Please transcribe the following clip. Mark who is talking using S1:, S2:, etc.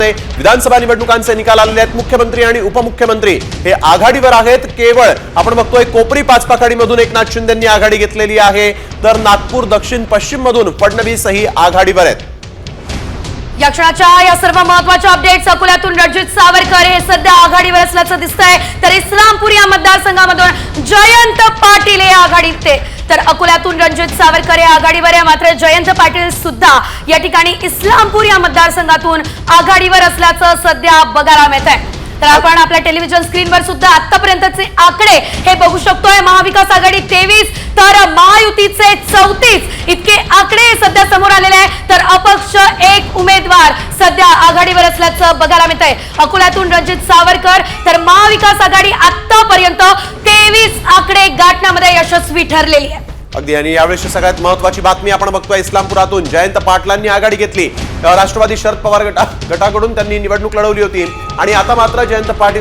S1: विधानसभा निवडणुकांचे निकाल आलेले आहेत। मुख्यमंत्री आणि उपमुख्यमंत्री हे आघाडीवर आहेत। केवळ आपण बघतोय कोपरी पाचपाखाडीमधून एकनाथ शिंदेंनी आघाडी घेतलेली आहे, तर नागपूर दक्षिण पश्चिम मधून फडणवीसही आघाडीवर आहेत।
S2: या क्षणाच्या या सर्व महत्त्वाच्या अपडेट्स अकोल्यातून रणजित सावरकर हे सध्या आघाडीवर असल्याचं दिसतंय, तर इस्लामपूर या मतदारसंघामधून जयंत पाटील हे आघाडीत तर अकोल्यातून रणजित सावरकर हे आघाडीवर आहे, मात्र जयंत पाटील सुद्धा या ठिकाणी इस्लामपूर या मतदारसंघातून आघाडीवर असल्याचं सध्या बघायला मिळतंय। तर आपण आपल्या टेलिव्हिजन स्क्रीनवर सुद्धा आतापर्यंतचे आकडे हे बघू शकतोय। महाविकास आघाडी 23 तर महायुतीचे 34 इतके आकडे सध्या समोर आलेले आहेत, तर अपक्ष एक उमेदवार सध्या आघाडीवर असल्याचं बघायला मिळतंय। अकोल्यातून रणजित सावरकर तर महाविकास आघाडी आतापर्यंत 23 आकडे गाठण्यामध्ये यशस्वी ठरलेली आहे।
S1: अगदी आणि यावेळी सगळ्यात महत्त्वाची बातमी आपण बघतोय, इस्लामपुरातून जयंत पाटलांनी आघाडी घेतली। राष्ट्रवादी शरद पवार गटाकडून त्यांनी निवडणूक लढवली होती आणि आता मात्र जयंत पाटील